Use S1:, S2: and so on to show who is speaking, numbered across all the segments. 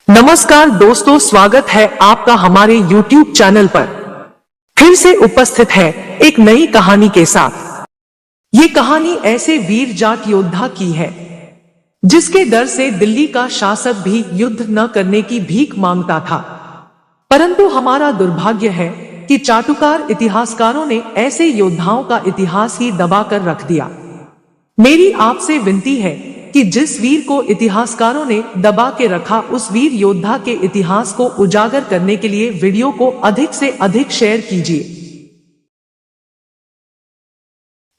S1: नमस्कार दोस्तों, स्वागत है आपका हमारे YouTube चैनल पर। फिर से उपस्थित है एक नई कहानी के साथ। ये कहानी ऐसे वीर जाट योद्धा की है जिसके डर से दिल्ली का शासक भी युद्ध न करने की भीख मांगता था। परंतु हमारा दुर्भाग्य है कि चाटुकार इतिहासकारों ने ऐसे योद्धाओं का इतिहास ही दबाकर रख दिया। मेरी आपसे विनती है कि जिस वीर को इतिहासकारों ने दबा के रखा, उस वीर योद्धा के इतिहास को उजागर करने के लिए वीडियो को अधिक से अधिक शेयर कीजिए।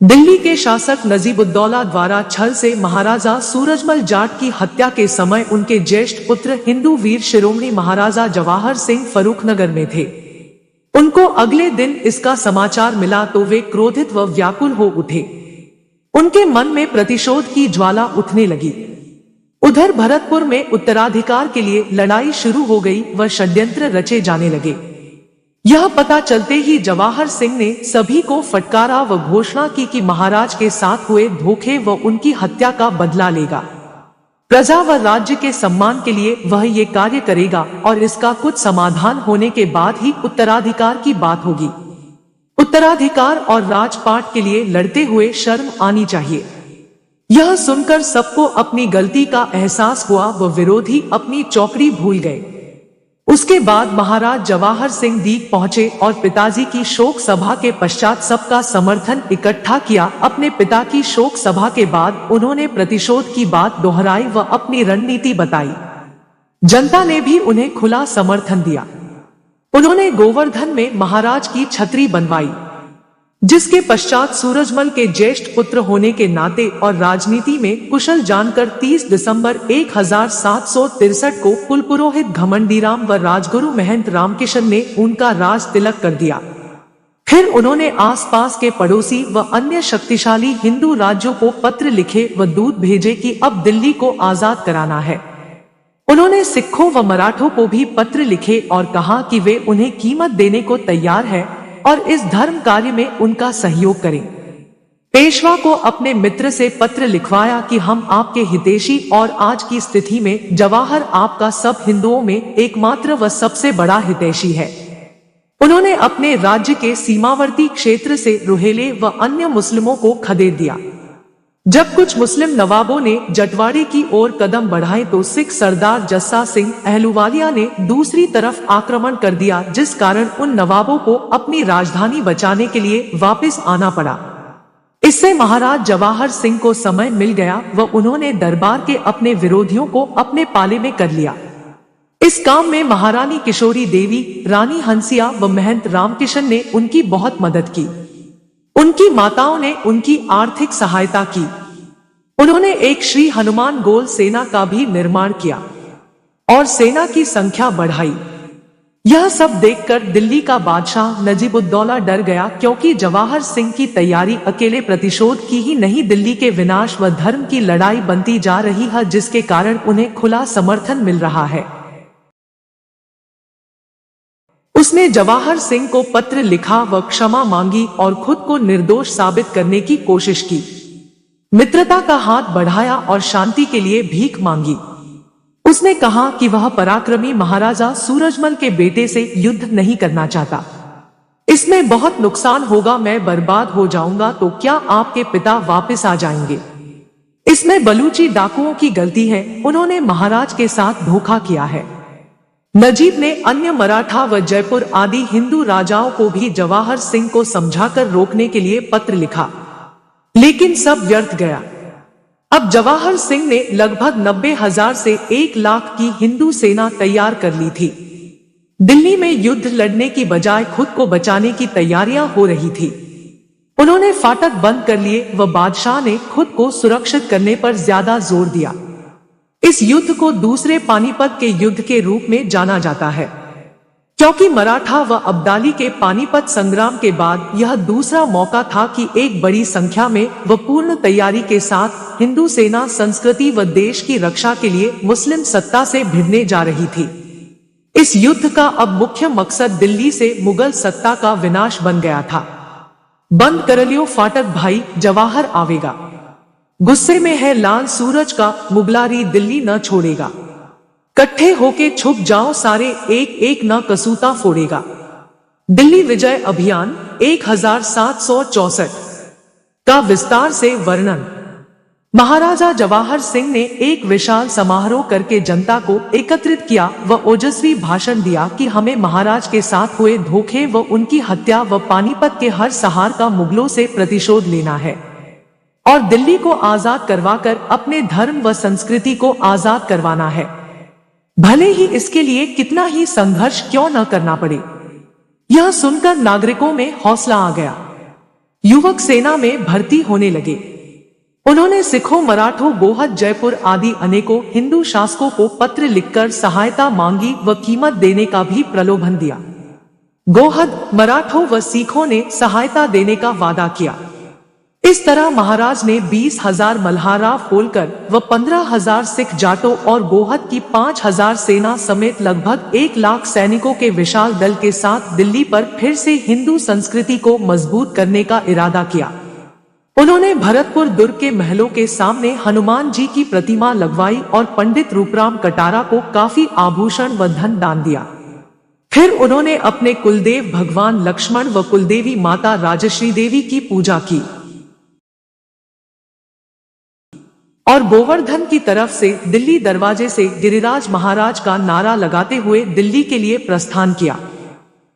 S1: दिल्ली के शासक नजीबुद्दौला द्वारा छल से महाराजा सूरजमल जाट की हत्या के समय उनके ज्येष्ठ पुत्र हिंदू वीर शिरोमणि महाराजा जवाहर सिंह फर्रुखनगर में थे। उनको अगले दिन इसका समाचार मिला तो वे क्रोधित व व्याकुल हो उठे। उनके मन में प्रतिशोध की ज्वाला उठने लगी। उधर भरतपुर में उत्तराधिकार के लिए लड़ाई शुरू हो गई व षड्यंत्र रचे जाने लगे। यह पता चलते ही जवाहर सिंह ने सभी को फटकारा व घोषणा की कि महाराज के साथ हुए धोखे व उनकी हत्या का बदला लेगा। प्रजा व राज्य के सम्मान के लिए वह ये कार्य करेगा और इसका कुछ समाधान होने के बाद ही उत्तराधिकार की बात होगी। उत्तराधिकार और राजपाट के लिए लड़ते हुए शर्म आनी चाहिए। यह सुनकर सबको अपनी गलती का एहसास हुआ व विरोधी अपनी चौकड़ी भूल गए। उसके बाद महाराज जवाहर सिंह दीग पहुंचे और पिताजी की शोक सभा के पश्चात सबका समर्थन इकट्ठा किया। अपने पिता की शोक सभा के बाद उन्होंने प्रतिशोध की बात दोहराई व अपनी रणनीति बताई। जनता ने भी उन्हें खुला समर्थन दिया। उन्होंने गोवर्धन में महाराज की छतरी बनवाई, जिसके पश्चात सूरजमल के ज्येष्ठ पुत्र होने के नाते और राजनीति में कुशल जानकर 30 दिसंबर 1763 को कुलपुरोहित घमंडीराम व राजगुरु महंत रामकिशन ने उनका राज तिलक कर दिया। फिर उन्होंने आसपास के पड़ोसी व अन्य शक्तिशाली हिंदू राज्यों को पत्र लिखे व दूत भेजे कि अब दिल्ली को आजाद कराना है। उन्होंने सिखों व मराठों को भी पत्र लिखे और कहा कि वे उन्हें कीमत देने को तैयार है और इस धर्म कार्य में उनका सहयोग करें। पेशवा को अपने मित्र से पत्र लिखवाया कि हम आपके हितैषी और आज की स्थिति में जवाहर आपका सब हिंदुओं में एकमात्र व सबसे बड़ा हितैषी है। उन्होंने अपने राज्य के सीमावर्ती क्षेत्र से रुहेले व अन्य मुस्लिमों को खदेड़ दिया। जब कुछ मुस्लिम नवाबों ने जटवाड़े की ओर कदम बढ़ाए तो सिख सरदार जस्सा सिंह अहलुवालिया ने दूसरी तरफ आक्रमण कर दिया, जिस कारण उन नवाबों को अपनी राजधानी बचाने के लिए वापस आना पड़ा। इससे महाराज जवाहर सिंह को समय मिल गया व उन्होंने दरबार के अपने विरोधियों को अपने पाले में कर लिया। इस काम में महारानी किशोरी देवी, रानी हंसिया व महंत रामकिशन ने उनकी बहुत मदद की। उनकी माताओं ने उनकी आर्थिक सहायता की। उन्होंने एक श्री हनुमान गोल सेना का भी निर्माण किया और सेना की संख्या बढ़ाई। यह सब देखकर दिल्ली का बादशाह नजीबुद्दौला डर गया, क्योंकि जवाहर सिंह की तैयारी अकेले प्रतिशोध की ही नहीं, दिल्ली के विनाश व धर्म की लड़ाई बनती जा रही है, जिसके कारण उन्हें खुला समर्थन मिल रहा है। उसने जवाहर सिंह को पत्र लिखा व क्षमा मांगी और खुद को निर्दोष साबित करने की कोशिश की। मित्रता का हाथ बढ़ाया और शांति के लिए भीख मांगी। उसने कहा कि वह पराक्रमी महाराजा सूरजमल के बेटे से युद्ध नहीं करना चाहता। इसमें बहुत नुकसान होगा, मैं बर्बाद हो जाऊंगा तो क्या आपके पिता वापस आ जाएंगे? इसमें बलूची डाकुओं की गलती है, उन्होंने महाराज के साथ धोखा किया है। नजीब ने अन्य मराठा व जयपुर आदि हिंदू राजाओं को भी जवाहर सिंह को समझाकर रोकने के लिए पत्र लिखा, लेकिन सब व्यर्थ गया। अब जवाहर सिंह ने लगभग 90,000 से 1 लाख की हिंदू सेना तैयार कर ली थी। दिल्ली में युद्ध लड़ने की बजाय खुद को बचाने की तैयारियां हो रही थी। उन्होंने फाटक बंद कर लिए व बादशाह ने खुद को सुरक्षित करने पर ज्यादा जोर दिया। इस युद्ध को दूसरे पानीपत के युद्ध के रूप में जाना जाता है, क्योंकि मराठा व अब्दाली के पानीपत संग्राम के बाद यह दूसरा मौका था कि एक बड़ी संख्या में व पूर्ण तैयारी के साथ हिंदू सेना संस्कृति व देश की रक्षा के लिए मुस्लिम सत्ता से भिड़ने जा रही थी। इस युद्ध का अब मुख्य मकसद दिल्ली से मुगल सत्ता का विनाश बन गया था। बंद कर लियो फाटक भाई, जवाहर आवेगा। गुस्से में है लाल सूरज का मुगलारी, दिल्ली न छोड़ेगा। कट्ठे होके छुप जाओ सारे, एक एक न कसूता फोड़ेगा। दिल्ली विजय अभियान 1764 का विस्तार से वर्णन। महाराजा जवाहर सिंह ने एक विशाल समारोह करके जनता को एकत्रित किया व ओजस्वी भाषण दिया कि हमें महाराज के साथ हुए धोखे व उनकी हत्या व पानीपत के हर सहार का मुगलों से प्रतिशोध लेना है और दिल्ली को आजाद करवाकर अपने धर्म व संस्कृति को आजाद करवाना है, भले ही इसके लिए कितना ही संघर्ष क्यों न करना पड़े। यह सुनकर नागरिकों में हौसला आ गया। युवक सेना में भर्ती होने लगे। उन्होंने सिखों, मराठों, गोहद, जयपुर आदि अनेकों हिंदू शासकों को पत्र लिखकर सहायता मांगी व कीमत देने का भी प्रलोभन दिया। गोहद, मराठों व सिखों ने सहायता देने का वादा किया। इस तरह महाराज ने 20,000 मल्हाराव होलकर व 15,000 सिख जाटों और गोहद की 5,000 सेना समेत लगभग 1 लाख सैनिकों के विशाल दल के साथ दिल्ली पर फिर से हिंदू संस्कृति को मजबूत करने का इरादा किया। उन्होंने भरतपुर दुर्ग के महलों के सामने हनुमान जी की प्रतिमा लगवाई और पंडित रूपराम कटारा को काफी आभूषण व धन दान दिया। फिर उन्होंने अपने कुलदेव भगवान लक्ष्मण व कुलदेवी माता राजश्री देवी की पूजा की और गोवर्धन की तरफ से दिल्ली दरवाजे से गिरिराज महाराज का नारा लगाते हुए दिल्ली के लिए प्रस्थान किया।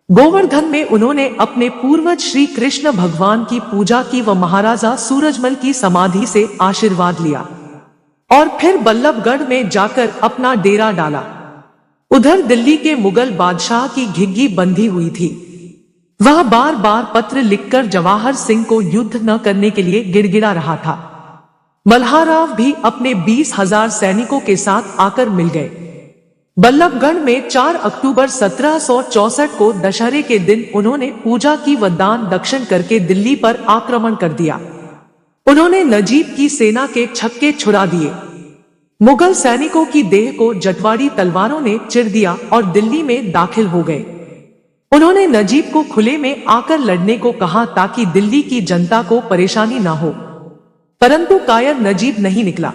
S1: गोवर्धन में उन्होंने अपने पूर्वज श्री कृष्ण भगवान की पूजा की व महाराजा सूरजमल की समाधि से आशीर्वाद लिया और फिर बल्लभगढ़ में जाकर अपना डेरा डाला। उधर दिल्ली के मुगल बादशाह की घिघी बंधी हुई थी। वह बार बार पत्र लिखकर जवाहर सिंह को युद्ध न करने के लिए गिड़गिड़ा रहा था। मल्हाराव भी अपने 20,000 सैनिकों के साथ आकर मिल गए। बल्लभगढ़ में 4 अक्टूबर 1764 को दशहरे के दिन उन्होंने पूजा की व दान दक्षिण करके दिल्ली पर आक्रमण कर दिया। उन्होंने नजीब की सेना के छक्के छुड़ा दिए। मुगल सैनिकों की देह को जटवाड़ी तलवारों ने चिर दिया और दिल्ली में दाखिल हो गए। उन्होंने नजीब को खुले में आकर लड़ने को कहा ताकि दिल्ली की जनता को परेशानी न हो, परंतु कायर नजीब नहीं निकला।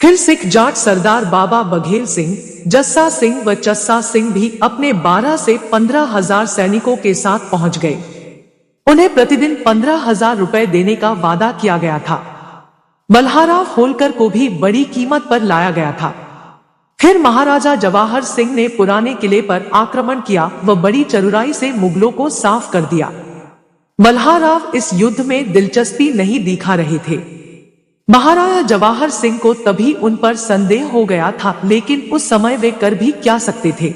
S1: फिर सिख जाट सरदार बाबा बघेल सिंह, जस्सा सिंह व चस्सा सिंह भी अपने 12 से 15,000 सैनिकों के साथ पहुंच गए। उन्हें प्रतिदिन 15,000 रुपए देने का वादा किया गया था। मल्हाराव होलकर को भी बड़ी कीमत पर लाया गया था। फिर महाराजा जवाहर सिंह ने पुराने किले पर आक्रमण किया व बड़ी चतुराई से मुगलों को साफ कर दिया। मल्हाराव इस युद्ध में दिलचस्पी नहीं दिखा रहे थे। महाराजा जवाहर सिंह को तभी उन पर संदेह हो गया था, लेकिन उस समय वे कर भी क्या सकते थे।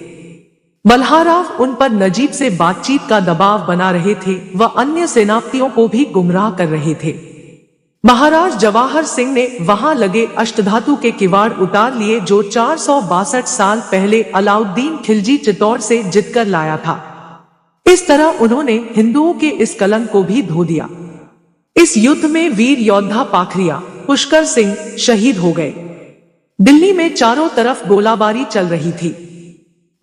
S1: मल्हाराव उन पर नजीब से बातचीत का दबाव बना रहे थे व अन्य सेनापतियों को भी गुमराह कर रहे थे। महाराज जवाहर सिंह ने वहां लगे अष्टधातु के किवाड़ उतार लिए जो 462 साल पहले अलाउद्दीन खिलजी चित्तौड़ से जीतकर लाया था। इस तरह उन्होंने हिंदुओं के इस कलंक को भी धो दिया। इस युद्ध में वीर योद्धा पाखरिया, पुष्कर सिंह शहीद हो गए। दिल्ली में चारों तरफ गोलाबारी चल रही थी।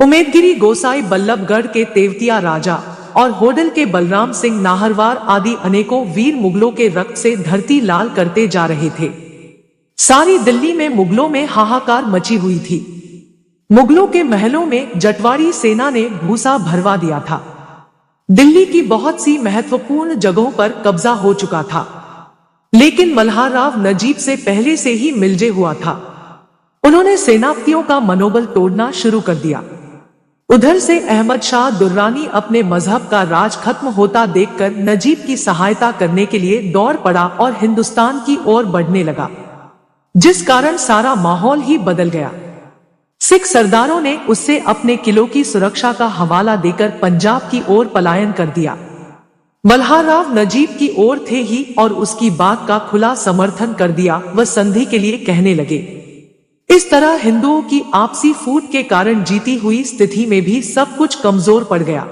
S1: उमेदगिरी गोसाई, बल्लभगढ़ के तेवतिया राजा और होडल के बलराम सिंह नाहरवार आदि अनेकों वीर मुगलों के रक्त से धरती लाल करते जा रहे थे। सारी दिल्ली में मुगलों में हाहाकार मची हुई थी। मुगलों के महलों में जटवाड़ी सेना ने भूसा भरवा दिया था। दिल्ली की बहुत सी महत्वपूर्ण जगहों पर कब्जा हो चुका था, लेकिन मल्हाराव नजीब से पहले से ही मिलजे हुआ था। उन्होंने सेनापतियों का मनोबल तोड़ना शुरू कर दिया। उधर से अहमद शाह दुर्रानी अपने मजहब का राज खत्म होता देखकर नजीब की सहायता करने के लिए दौड़ पड़ा और हिंदुस्तान की ओर बढ़ने लगा, जिस कारण सारा माहौल ही बदल गया। सिख सरदारों ने उससे अपने किलों की सुरक्षा का हवाला देकर पंजाब की ओर पलायन कर दिया। मल्हाराव नजीब की ओर थे ही और उसकी बात का खुला समर्थन कर दिया व संधि के लिए कहने लगे। इस तरह हिंदुओं की आपसी फूट के कारण जीती हुई स्थिति में भी सब कुछ कमजोर पड़ गया।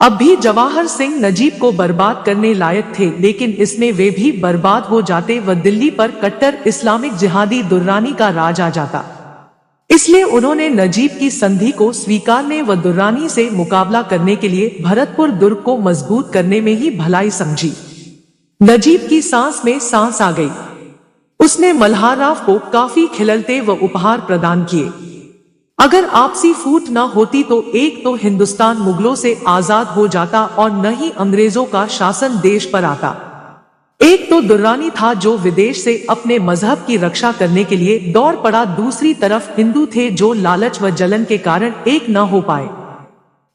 S1: अब भी जवाहर सिंह नजीब को बर्बाद करने लायक थे, लेकिन इसमें वे भी बर्बाद हो जाते व दिल्ली पर कट्टर इस्लामिक जिहादी दुर्रानी का राज आ जाता। इसलिए उन्होंने नजीब की संधि को स्वीकारने व दुर्रानी से मुकाबला करने के लिए भरतपुर दुर्ग को मजबूत करने में ही भलाई समझी। नजीब की सांस में सांस आ गई। उसने मल्हाराव को काफी खिलौने व उपहार प्रदान किए। अगर आपसी फूट न होती तो एक तो हिंदुस्तान मुगलों से आजाद हो जाता और न ही अंग्रेजों का शासन देश पर आता। एक तो दुर्रानी था जो विदेश से अपने मजहब की रक्षा करने के लिए दौड़ पड़ा, दूसरी तरफ हिंदू थे जो लालच व जलन के कारण एक न हो पाए।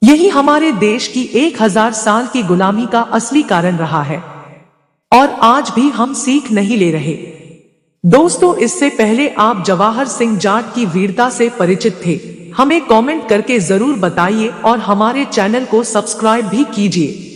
S1: यही हमारे देश की 1000 साल की गुलामी का असली कारण रहा है और आज भी हम सीख नहीं ले रहे। दोस्तों, इससे पहले आप जवाहर सिंह जाट की वीरता से परिचित थे? हमें कमेंट करके जरूर बताइए और हमारे चैनल को सब्सक्राइब भी कीजिए।